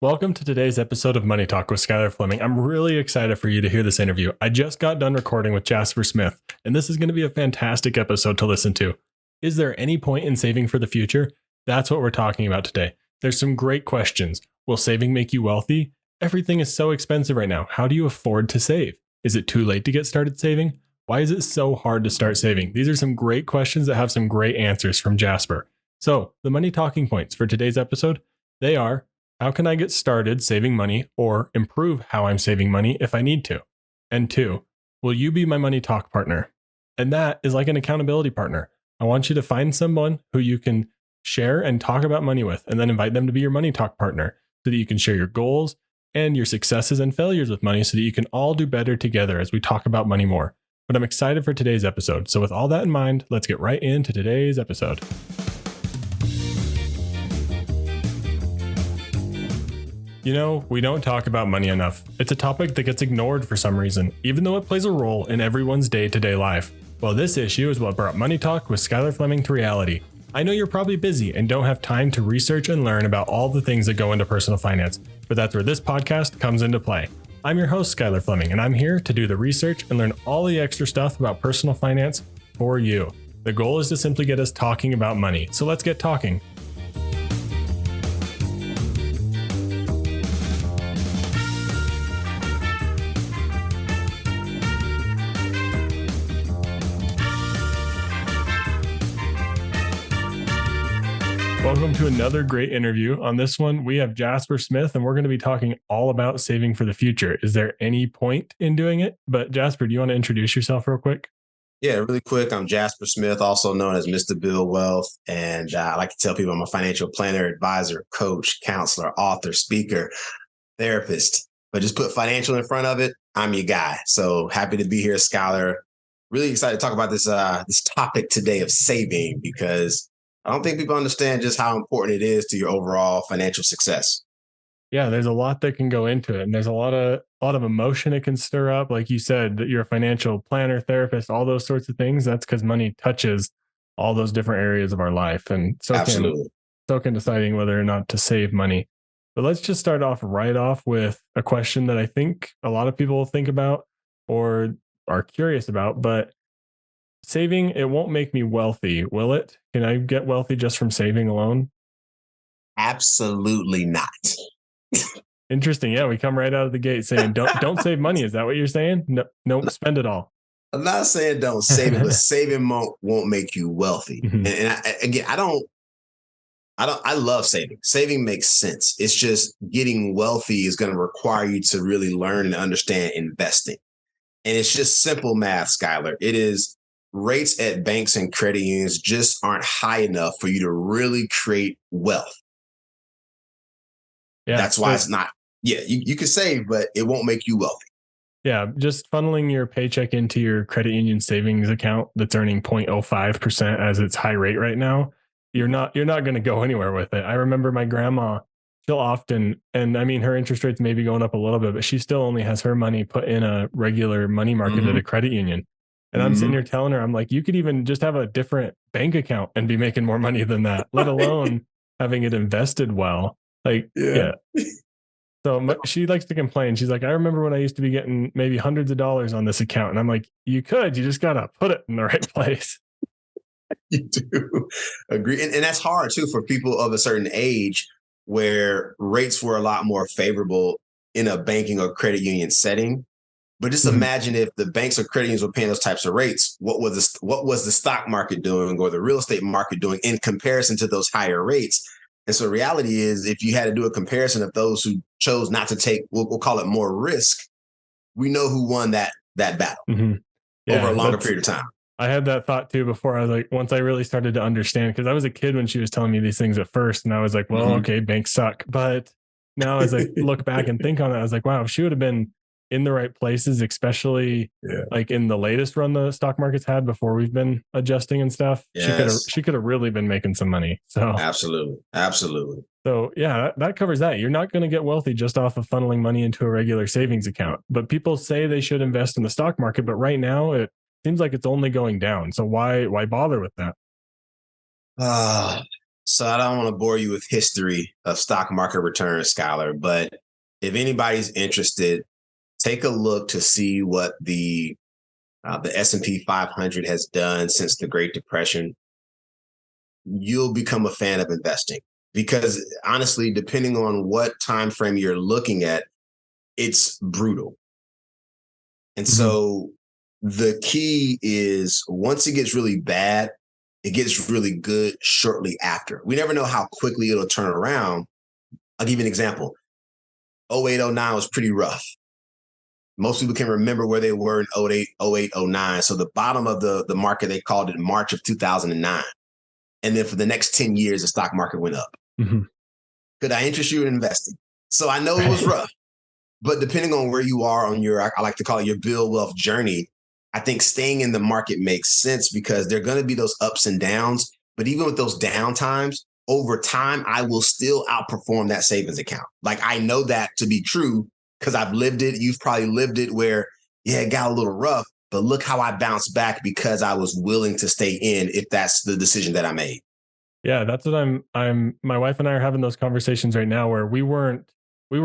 Welcome to today's episode of Money Talk with Skylar Fleming. I'm really excited for you to hear this interview. I just got done recording with Jasper Smith, and this is going to be a fantastic episode to listen to. Is there any point in saving for the future? That's what we're talking about today. There's some great questions. Will saving make you wealthy? Everything is so expensive right now. How do you afford to save? Is it too late to get started saving? Why is it so hard to start saving? These are some great questions that have some great answers from Jasper. So, the money talking points for today's episode, they are: how can I get started saving money or improve how I'm saving money if I need to? And 2, will you be my money talk partner? And that is like an accountability partner. I want you to find someone who you can share and talk about money with, and then invite them to be your money talk partner so that you can share your goals and your successes and failures with money so that you can all do better together as we talk about money more. But I'm excited for today's episode. So with all that in mind, let's get right into today's episode. You know, we don't talk about money enough. It's a topic that gets ignored for some reason, even though it plays a role in everyone's day-to-day life. Well, this issue is what brought Money Talk with Skylar Fleming to reality. I know you're probably busy and don't have time to research and learn about all the things that go into personal finance, but that's where this podcast comes into play. I'm your host, Skylar Fleming, and I'm here to do the research and learn all the extra stuff about personal finance for you. The goal is to simply get us talking about money, so let's get talking. Welcome to another great interview. On this one, we have Jasper Smith, and we're going to be talking all about saving for the future. Is there any point in doing it? But Jasper, do you want to introduce yourself real quick? Yeah, really quick. I'm Jasper Smith, also known as Mr. Bill Wealth. And I like to tell people I'm a financial planner, advisor, coach, counselor, author, speaker, therapist. But just put financial in front of it, I'm your guy. So happy to be here, Skylar. Really excited to talk about this topic today of saving, because I don't think people understand just how important it is to your overall financial success. Yeah, there's a lot that can go into it, and there's a lot of emotion it can stir up. Like you said, that you're a financial planner, therapist, all those sorts of things. That's because money touches all those different areas of our life, and so can deciding whether or not to save money. But let's just start off with a question that I think a lot of people think about or are curious about, but saving, it won't make me wealthy, will it? Can I get wealthy just from saving alone? Absolutely not. Interesting. Yeah, we come right out of the gate saying don't save money. Is that what you're saying? No, spend it all. I'm not saying don't save it, but saving won't make you wealthy. Mm-hmm. I love saving. Saving makes sense. It's just getting wealthy is going to require you to really learn and understand investing. And it's just simple math, Skylar. It is rates at banks and credit unions just aren't high enough for you to really create wealth. Yeah, that's why it's not. Yeah, you can save, but it won't make you wealthy. Yeah, just funneling your paycheck into your credit union savings account that's earning 0.05% as its high rate right now, you're not going to go anywhere with it. I remember my grandma, she'll often, and I mean, her interest rates may be going up a little bit, but she still only has her money put in a regular money market at a credit union. And I'm sitting here telling her, I'm like, you could even just have a different bank account and be making more money than that, let alone having it invested well. Like, yeah. So she likes to complain. She's like, I remember when I used to be getting maybe hundreds of dollars on this account. And I'm like, you just got to put it in the right place. You do agree. And that's hard too for people of a certain age where rates were a lot more favorable in a banking or credit union setting. But just imagine if the banks or credit unions were paying those types of rates, what was the stock market doing or the real estate market doing in comparison to those higher rates? And so the reality is, if you had to do a comparison of those who chose not to take, we'll call it more risk, we know who won that battle over a longer period of time. I had that thought too before. I was like, once I really started to understand, because I was a kid when she was telling me these things at first, and I was like, well, okay, banks suck. But now as I look back and think on it, I was like, wow, if she would have been in the right places, especially like in the latest run the stock market's had before we've been adjusting and stuff, she could have really been making some money. So absolutely. So yeah, that covers that. You're not going to get wealthy just off of funneling money into a regular savings account. But people say they should invest in the stock market, but right now it seems like it's only going down. So why bother with that? So I don't want to bore you with history of stock market returns, Scholar, but if anybody's interested, take a look to see what the S&P 500 has done since the Great Depression. You'll become a fan of investing because honestly, depending on what time frame you're looking at, it's brutal. And so the key is once it gets really bad, it gets really good shortly after. We never know how quickly it'll turn around. I'll give you an example. 08, 09 was pretty rough. Most people can remember where they were in 08, 09. So the bottom of the market, they called it March of 2009. And then for the next 10 years, the stock market went up. Could I interest you in investing? So I know it was rough, but depending on where you are on your, I like to call it your build wealth journey, I think staying in the market makes sense because there are going to be those ups and downs. But even with those down times, over time, I will still outperform that savings account. Like I know that to be true because I've lived it. You've probably lived it where, yeah, it got a little rough, but look how I bounced back because I was willing to stay in if that's the decision that I made. Yeah, that's what my wife and I are having those conversations right now where we were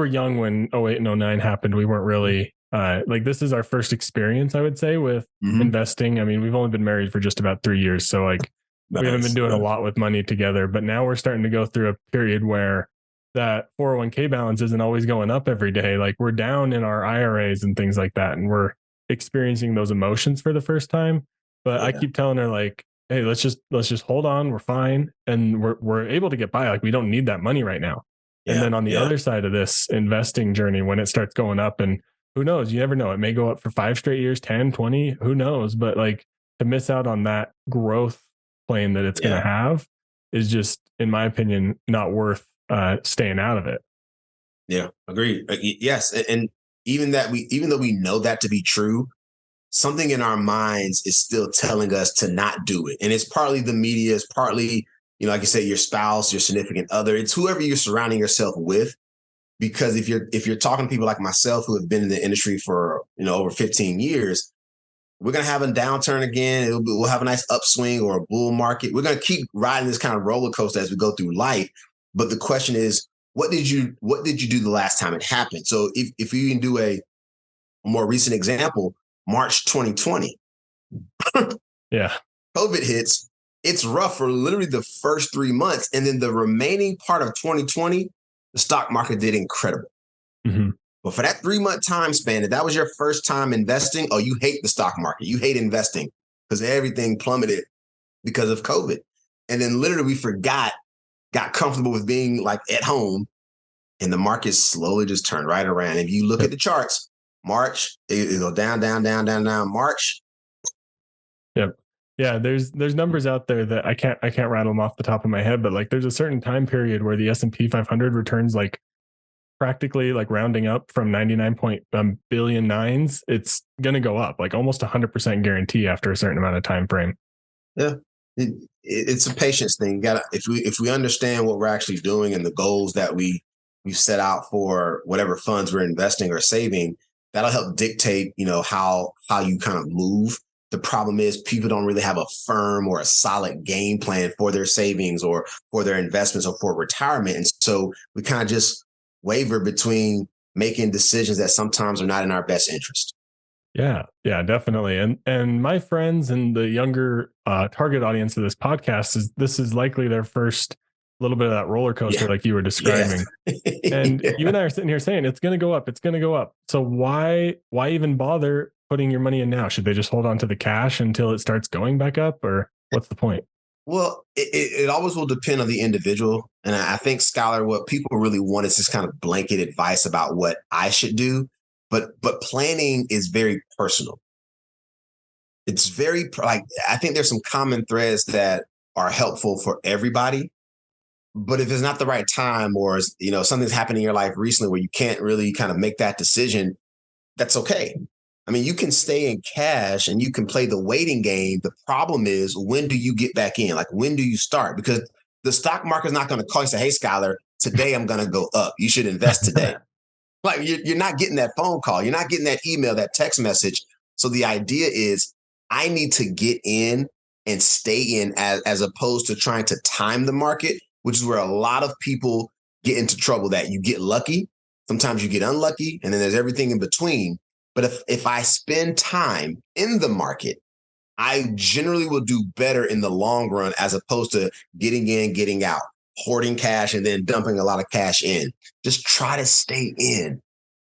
young when 08 and 09 happened. We weren't really like this is our first experience, I would say, with investing. I mean, we've only been married for just about 3 years. So like we haven't been doing a lot with money together, but now we're starting to go through a period where that 401k balance isn't always going up every day. Like we're down in our IRAs and things like that. And we're experiencing those emotions for the first time. But I keep telling her like, hey, let's just hold on. We're fine. And we're able to get by. Like we don't need that money right now. And then on the other side of this investing journey, when it starts going up and who knows, you never know. It may go up for 5 straight years, 10, 20, who knows? But like to miss out on that growth plane that it's going to have is just, in my opinion, not worth staying out of it. Yeah, agreed. Yes. And even though we know that to be true, something in our minds is still telling us to not do it. And it's partly the media, it's partly, like you said, your spouse, your significant other, it's whoever you're surrounding yourself with. Because if you're talking to people like myself who have been in the industry for, over 15 years, we're going to have a downturn again. We'll have a nice upswing or a bull market. We're going to keep riding this kind of roller coaster as we go through life. But the question is, what did you do the last time it happened? So if you can do a more recent example, March 2020. Yeah. COVID hits. It's rough for literally the first 3 months. And then the remaining part of 2020, the stock market did incredible. But for that 3-month time span, if that was your first time investing, you hate the stock market. You hate investing because everything plummeted because of COVID. And then literally we got comfortable with being like at home and the market slowly just turned right around. If you look at the charts, March, it go down, down, down, down, down. March. Yep. Yeah, there's numbers out there that I can't rattle them off the top of my head, but like there's a certain time period where the S&P 500 returns like practically like rounding up from 99 billion nines, it's going to go up like almost 100% guarantee after a certain amount of time frame. Yeah. It's a patience thing. If we understand what we're actually doing and the goals that we set out for whatever funds we're investing or saving, that'll help dictate, how you kind of move. The problem is people don't really have a firm or a solid game plan for their savings or for their investments or for retirement. And so we kind of just waver between making decisions that sometimes are not in our best interest. Yeah, definitely. And my friends and the younger target audience of this podcast this is likely their first little bit of that roller coaster like you were describing. And you and I are sitting here saying it's going to go up. It's going to go up. So why even bother putting your money in now? Should they just hold on to the cash until it starts going back up, or what's the point? Well, it always will depend on the individual. And I think, Scholar, what people really want is this kind of blanket advice about what I should do. But planning is very personal. It's very I think there's some common threads that are helpful for everybody. But if it's not the right time or, something's happened in your life recently where you can't really kind of make that decision, that's okay. I mean, you can stay in cash and you can play the waiting game. The problem is, when do you get back in? Like, when do you start? Because the stock market's not going to call you and say, hey, Scholar, today I'm going to go up. You should invest today. Like you're not getting that phone call. You're not getting that email, that text message. So the idea is I need to get in and stay in as opposed to trying to time the market. which is where a lot of people get into trouble, that you get lucky. Sometimes you get unlucky, and then there's everything in between. But if I spend time in the market, I generally will do better in the long run, as opposed to getting in, getting out, hoarding cash, and then dumping a lot of cash in. Just try to stay in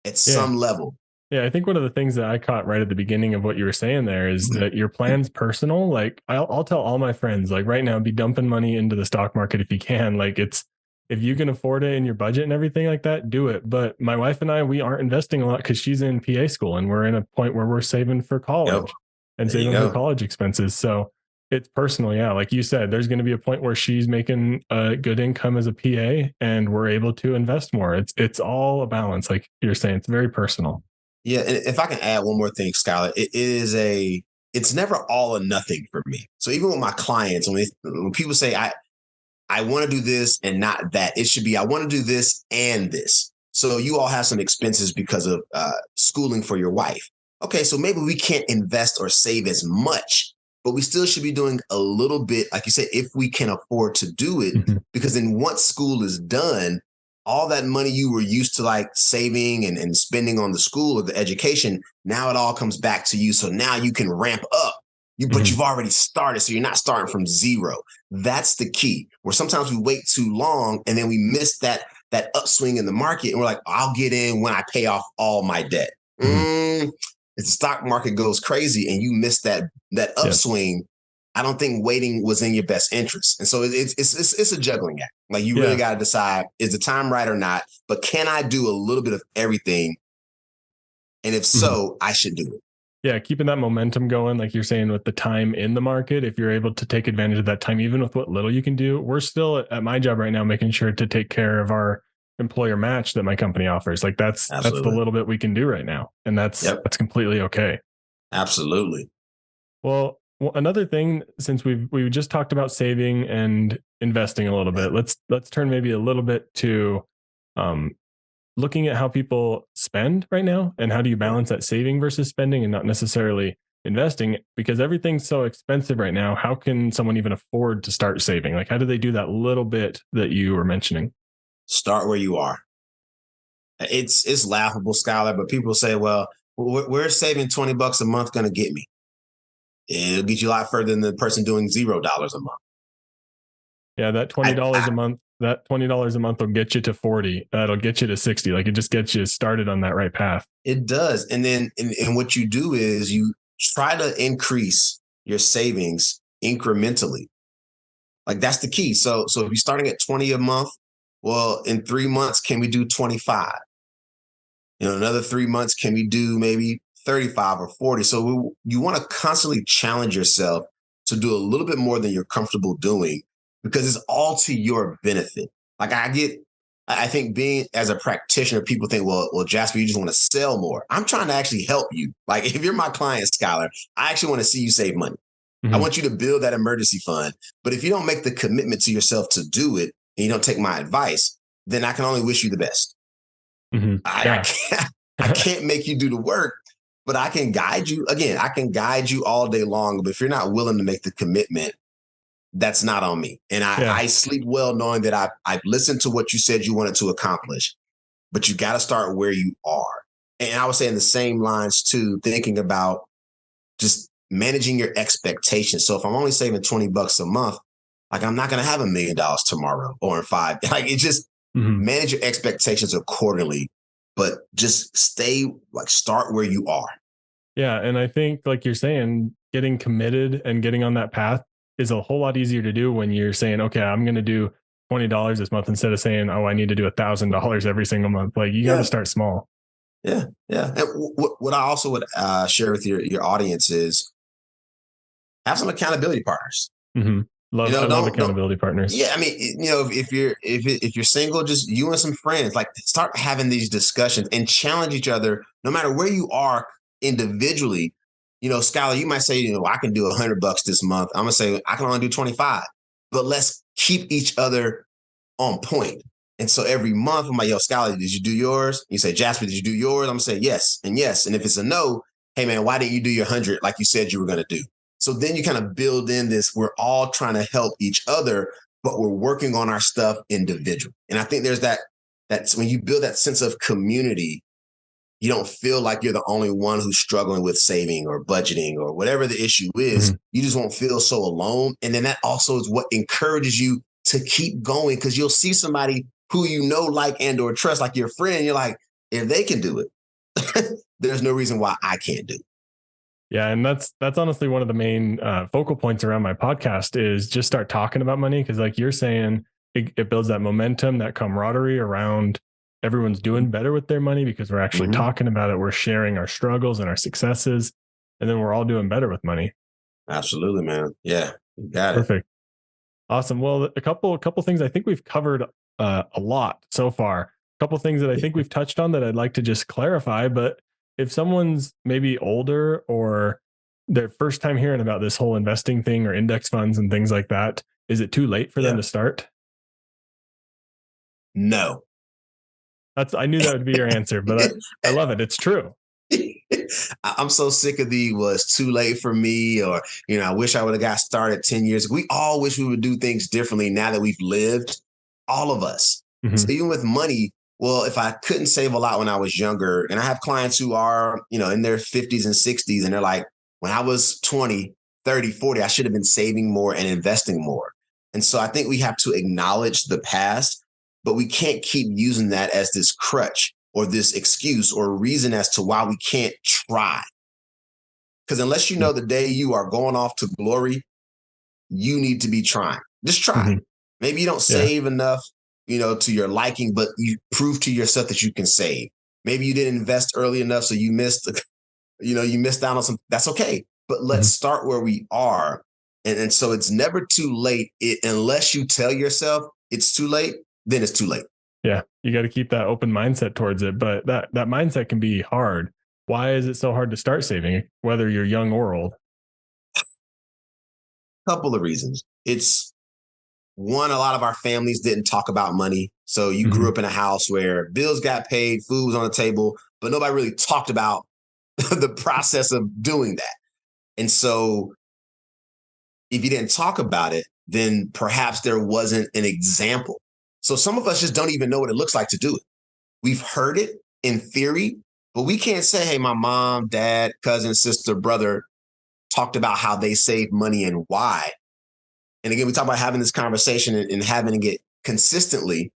at Yeah. some level. Yeah, I think one of the things that I caught right at the beginning of what you were saying there is that your plan's personal. Like I'll tell all my friends, like right now, be dumping money into the stock market if you can. Like if you can afford it in your budget and everything like that, do it. But my wife and I, we aren't investing a lot because she's in PA school and we're in a point where we're saving for Yep. college and There you saving for go. college expenses. So it's personal. Yeah. Like you said, there's going to be a point where she's making a good income as a PA and we're able to invest more. It's all a balance. Like you're saying, it's very personal. Yeah, and if I can add one more thing, Skylar, it's never all or nothing for me. So even with my clients, when people say I want to do this and not that, it should be I want to do this and this. So you all have some expenses because of schooling for your wife. Okay, so maybe we can't invest or save as much, but we still should be doing a little bit, like you said, if we can afford to do it, Mhm. because then once school is done, all that money you were used to like saving and spending on the school or the education, now it all comes back to you. So now you can ramp up. But Mhm. you've already started, so you're not starting from zero. That's the key. Where sometimes we wait too long and then we miss that upswing in the market, and we're like, I'll get in when I pay off all my debt. Mhm. If the stock market goes crazy and you miss that Yeah. upswing, I don't think waiting was in your best interest. And so it's a juggling act. Like you really Yeah. got to decide, is the time right or not? But can I do a little bit of everything? And if Mhm. so, I should do it. Yeah, keeping that momentum going, like you're saying, with the time in the market, if you're able to take advantage of that time, even with what little you can do, we're still at my job right now, making sure to take care of our employer match that my company offers. Like that's the Absolutely. little bit we can do right now, and that's Yep. that's completely okay. Absolutely. Well, another thing, since we just talked about saving and investing a little Yeah. bit, let's turn maybe a little bit to um, looking at how people spend right now and how do you Yeah. balance that saving versus spending and not necessarily investing, because everything's so expensive right now. How can someone even afford to start saving? Like how do they do that little bit that you were mentioning? Start where you are. It's laughable, Scholar, but people say, well, we're saving $20 a month going to get me. It'll get you a lot further than the person doing $0 a month. Yeah, that $20 a month, will get you to 40. That'll get you to 60. Like it just gets you started on that right path. It does. And then and what you do is you try to increase your savings incrementally. Like that's the key. So if you're starting at 20 a month, well, in 3 months, can we do 25? Another 3 months, can we do maybe 35 or 40? So you want to constantly challenge yourself to do a little bit more than you're comfortable doing, because it's all to your benefit. Like I think being as a practitioner, people think, well, Jasper, you just want to sell more. I'm trying to actually help you. Like if you're my client, Scholar, I actually want to see you save money. I Mhm. want you to build that emergency fund. But if you don't make the commitment to yourself to do it and you don't take my advice, then I can only wish you the best. Mhm. I Yeah. can't I can't make you do the work, but I can guide you. Again, I can guide you all day long. But if you're not willing to make the commitment, that's not on me. And Yeah. I sleep well knowing that I've listened to what you said you wanted to accomplish, but you got to start where you are. And I would say in the same lines too, thinking about just managing your expectations. So if I'm only saving $20 a month, like I'm not going to have $1 million tomorrow or in 5. Like it just Mhm. manage your expectations accordingly, but just start where you are. Yeah, and I think like you're saying, getting committed and getting on that path is a whole lot easier to do when you're saying, okay, I'm going to do $20 this month instead of saying, oh, I need to do $1,000 every single month. Like you got to Yeah. start small. Yeah. Yeah. And what I also would share with your audience is have some accountability partners. Hmm. I love Don't accountability partners. Yeah, I mean, if you're single, just you and some friends, like start having these discussions and challenge each other, no matter where you are individually. Skylar, you might say, I can do $100 this month. I'm gonna say I can only do 25, but let's keep each other on point. And so every month, I'm like, yo, Skylar, did you do yours? You say, Jasper, did you do yours? I'm gonna say yes and yes. And if it's a no, hey man, why didn't you do your 100 like you said you were gonna do? So then you kind of build in this. We're all trying to help each other, but we're working on our stuff individually. And I think there's that's when you build that sense of community, you don't feel like you're the only one who's struggling with saving or budgeting or whatever the issue is. You just won't feel so alone. And then that also is what encourages you to keep going, because you'll see somebody who you know, like, and or trust, like your friend. You're like, if they can do it, there's no reason why I can't do it. Yeah, and that's honestly one of the main focal points around my podcast is just start talking about money, because like you're saying, it builds that momentum, that camaraderie around everyone's doing better with their money because we're actually talking about it. We're sharing our struggles and our successes, and then we're all doing better with money. Absolutely, man. Yeah, you got it. Perfect. Awesome. Well, a couple things I think we've covered a lot so far. A couple things that I think we've touched on that I'd like to just clarify. But if someone's maybe older or their first time hearing about this whole investing thing or index funds and things like that, is it too late for them to start? No. I knew that would be your answer, but I love it. It's true. I'm so sick of was too late for me, or, I wish I would have got started 10 years ago. We all wish we would do things differently now that we've lived, all of us. So even with money, well, if I couldn't save a lot when I was younger, and I have clients who are, in their 50s and 60s, and they're like, when I was 20, 30, 40, I should have been saving more and investing more. And so I think we have to acknowledge the past, but we can't keep using that as this crutch or this excuse or reason as to why we can't try. Because unless you know the day you are going off to glory, you need to be trying. Just try. Maybe you don't save enough, to your liking, but you prove to yourself that you can save. Maybe you didn't invest early enough, so you missed, you missed out on some. That's okay. But let's start where we are. And so it's never too late unless you tell yourself it's too late, then it's too late. Yeah, you got to keep that open mindset towards it. But that mindset can be hard. Why is it so hard to start saving, whether you're young or old? Couple of reasons. It's one, a lot of our families didn't talk about money. So you grew up in a house where bills got paid, food was on the table, but nobody really talked about the process of doing that. And so if you didn't talk about it, then perhaps there wasn't an example. So some of us just don't even know what it looks like to do it. We've heard it in theory, but we can't say, hey, my mom, dad, cousin, sister, brother talked about how they saved money and why. And again, we talk about having this conversation and having it consistently.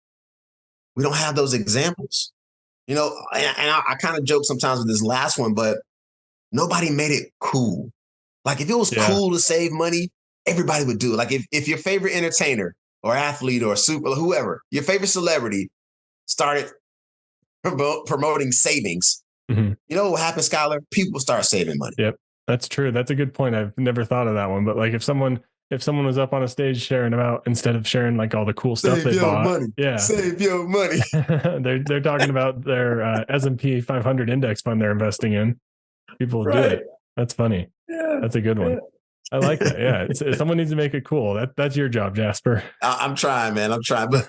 We don't have those examples. And I kind of joke sometimes with this last one, but nobody made it cool. Like if it was cool to save money, everybody would do it. Like if your favorite entertainer or athlete or whoever, your favorite celebrity started promoting savings, you know what happens, Skylar? People start saving money. Yep, that's true. That's a good point. I've never thought of that one. But like if someone was up on a stage sharing about, instead of sharing like all the cool stuff they bought, save your money. they're talking about their S&P 500 index fund they're investing in. People do it. That's funny. Yeah. That's a good one. I like that. Yeah. Someone needs to make it cool. That's your job, Jasper. I'm trying, man. I'm trying. But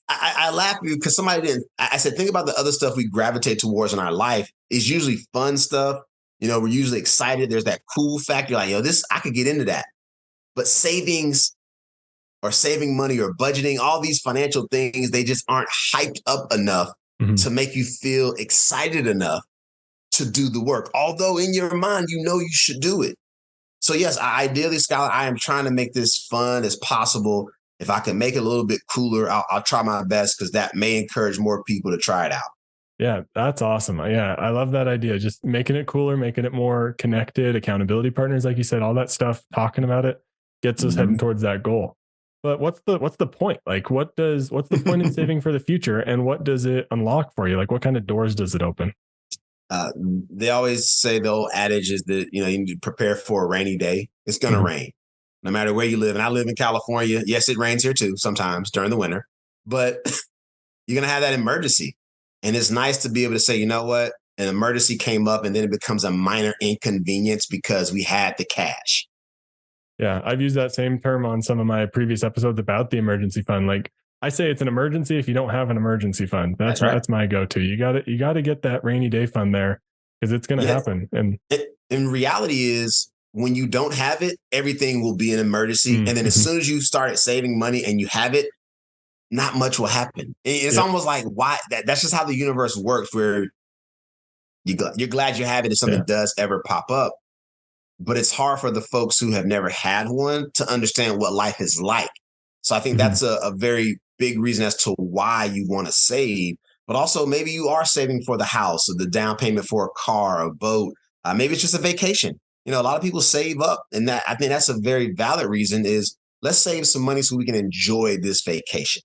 I laugh at you because somebody didn't. I said, think about the other stuff we gravitate towards in our life is usually fun stuff. We're usually excited. There's that cool factor. Like, I could get into that. But savings or saving money or budgeting, all these financial things, they just aren't hyped up enough to make you feel excited enough to do the work. Although in your mind, you should do it. So yes, ideally, Skylar, I am trying to make this fun as possible. If I can make it a little bit cooler, I'll try my best because that may encourage more people to try it out. Yeah, that's awesome. Yeah, I love that idea. Just making it cooler, making it more connected, accountability partners, like you said, all that stuff, talking about it gets us heading towards that goal. But what's the point? Like, what's the point in saving for the future, and what does it unlock for you? Like, what kind of doors does it open? They always say the old adage is that, you need to prepare for a rainy day. It's going to rain no matter where you live. And I live in California. Yes, it rains here too sometimes during the winter, but you're going to have that emergency. And it's nice to be able to say, you know what? An emergency came up and then it becomes a minor inconvenience because we had the cash. Yeah, I've used that same term on some of my previous episodes about the emergency fund. Like I say, it's an emergency if you don't have an emergency fund. That's right. That's my go-to. You got to get that rainy day fund there because it's going to happen. And in reality is when you don't have it, everything will be an emergency. And then as soon as you started saving money and you have it, not much will happen. It's almost like why that's just how the universe works, where you're glad you have it if something does ever pop up. But it's hard for the folks who have never had one to understand what life is like. So I think that's a very big reason as to why you want to save. But also maybe you are saving for the house or the down payment for a car, a boat. Maybe it's just a vacation. A lot of people save up, and that I think that's a very valid reason is let's save some money so we can enjoy this vacation.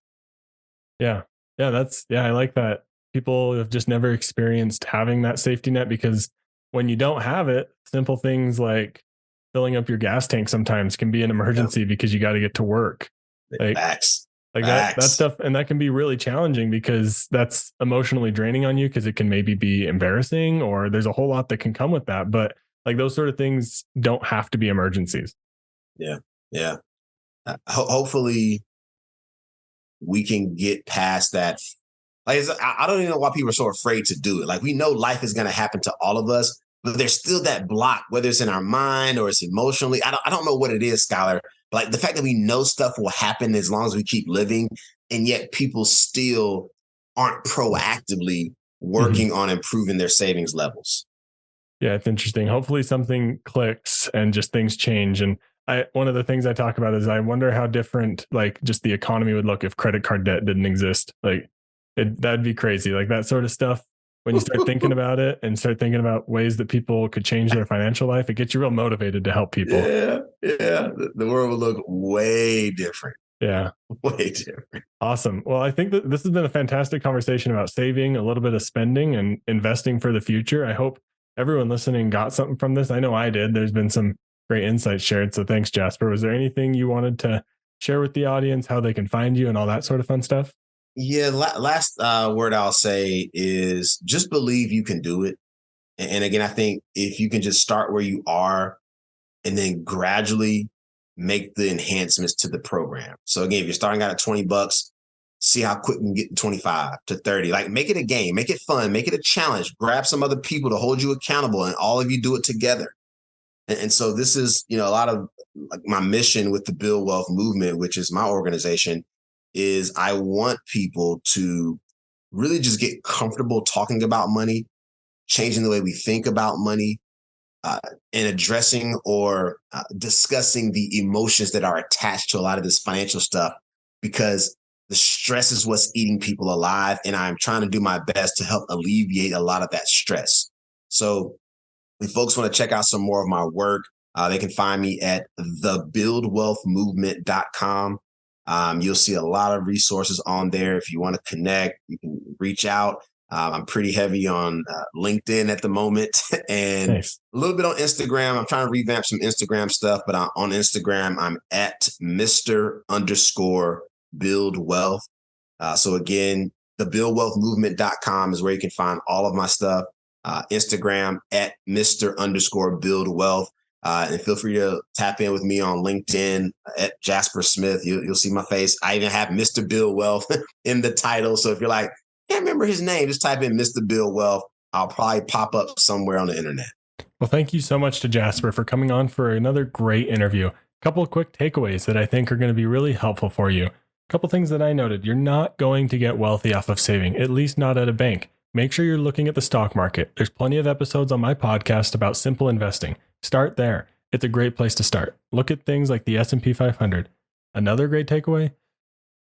Yeah. Yeah. I like that. People have just never experienced having that safety net, because when you don't have it, simple things like filling up your gas tank sometimes can be an emergency because you got to get to work. Facts. That stuff. And that can be really challenging because that's emotionally draining on you, because it can maybe be embarrassing, or there's a whole lot that can come with that. But like those sort of things don't have to be emergencies. Yeah. Yeah. Hopefully we can get past that. Like, I don't even know why people are so afraid to do it. Like, we know life is going to happen to all of us, but there's still that block, whether it's in our mind or it's emotionally. I don't know what it is, Skylar. But like the fact that we know stuff will happen as long as we keep living, and yet people still aren't proactively working on improving their savings levels. Yeah, it's interesting. Hopefully something clicks and just things change. And one of the things I talk about is I wonder how different like just the economy would look if credit card debt didn't exist. Like that'd be crazy. Like that sort of stuff. When you start thinking about it and start thinking about ways that people could change their financial life, it gets you real motivated to help people. Yeah. The world will look way different. Yeah. Way different. Awesome. Well, I think that this has been a fantastic conversation about saving, a little bit of spending, and investing for the future. I hope everyone listening got something from this. I know I did. There's been some great insights shared. So thanks, Jasper. Was there anything you wanted to share with the audience, how they can find you and all that sort of fun stuff? Yeah. Last word I'll say is just believe you can do it. And again, I think if you can just start where you are and then gradually make the enhancements to the program. So again, if you're starting out at $20, see how quick you can get to 25 to 30. Like, make it a game, make it fun, make it a challenge, grab some other people to hold you accountable, and all of you do it together. And so this is, a lot of like my mission with the Build Wealth Movement, which is my organization, is I want people to really just get comfortable talking about money, changing the way we think about money, and addressing or discussing the emotions that are attached to a lot of this financial stuff, because the stress is what's eating people alive. And I'm trying to do my best to help alleviate a lot of that stress. So if folks want to check out some more of my work, they can find me at thebuildwealthmovement.com. You'll see a lot of resources on there. If you want to connect, you can reach out. I'm pretty heavy on LinkedIn at the moment, and a little bit on Instagram. I'm trying to revamp some Instagram stuff, but on Instagram, I'm at Mr_buildwealth. So again, thebuildwealthmovement.com is where you can find all of my stuff. Instagram at Mr_buildwealth. And feel free to tap in with me on LinkedIn at Jasper Smith. You'll see my face. I even have Mr. Build Wealth in the title. So if you're like, can't remember his name, just type in Mr. Build Wealth. I'll probably pop up somewhere on the internet. Well, thank you so much to Jasper for coming on for another great interview. A couple of quick takeaways that I think are going to be really helpful for you. A couple things that I noted. You're not going to get wealthy off of saving, at least not at a bank. Make sure you're looking at the stock market. There's plenty of episodes on my podcast about simple investing. Start there. It's a great place to start. Look at things like the S&P 500. Another great takeaway,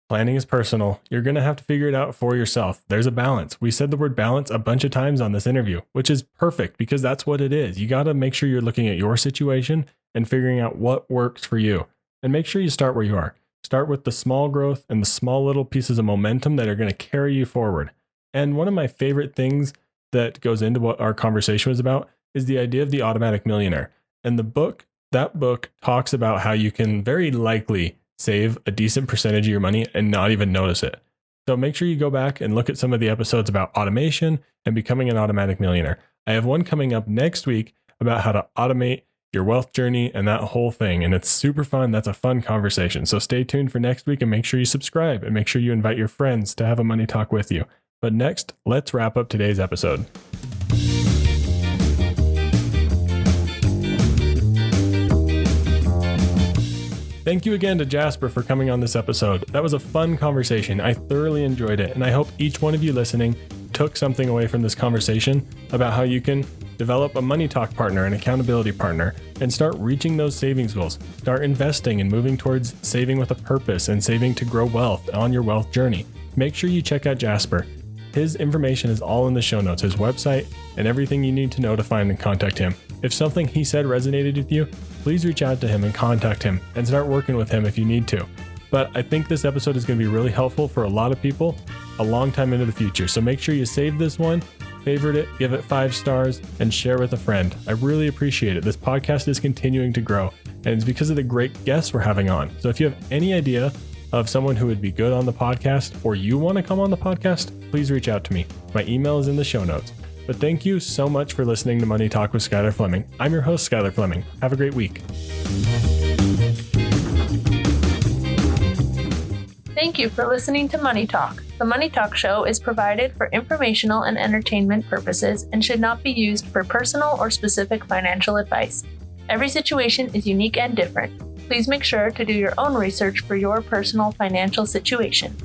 planning is personal. You're going to have to figure it out for yourself. There's a balance. We said the word balance a bunch of times on this interview, which is perfect because that's what it is. You got to make sure you're looking at your situation and figuring out what works for you. And make sure you start where you are. Start with the small growth and the small little pieces of momentum that are going to carry you forward. And one of my favorite things that goes into what our conversation was about is the idea of the automatic millionaire. And that book talks about how you can very likely save a decent percentage of your money and not even notice it. So make sure you go back and look at some of the episodes about automation and becoming an automatic millionaire. I have one coming up next week about how to automate your wealth journey and that whole thing. And it's super fun. That's a fun conversation. So stay tuned for next week and make sure you subscribe and make sure you invite your friends to have a money talk with you. But next, let's wrap up today's episode. Thank you again to Jasper for coming on this episode. That was a fun conversation. I thoroughly enjoyed it, and I hope each one of you listening took something away from this conversation about how you can develop a money talk partner, an accountability partner, and start reaching those savings goals. Start investing and moving towards saving with a purpose and saving to grow wealth on your wealth journey. Make sure you check out Jasper. His information is all in the show notes, his website, and everything you need to know to find and contact him. If something he said resonated with you, please reach out to him and contact him and start working with him if you need to. But I think this episode is going to be really helpful for a lot of people a long time into the future. So make sure you save this one, favorite it, give it 5 stars, and share with a friend. I really appreciate it. This podcast is continuing to grow, and it's because of the great guests we're having on. So if you have any idea of someone who would be good on the podcast, or you want to come on the podcast, please reach out to me. My email is in the show notes. But thank you so much for listening to Money Talk with Skylar Fleming. I'm your host, Skylar Fleming. Have a great week. Thank you for listening to Money Talk. The Money Talk show is provided for informational and entertainment purposes and should not be used for personal or specific financial advice. Every situation is unique and different. Please make sure to do your own research for your personal financial situation.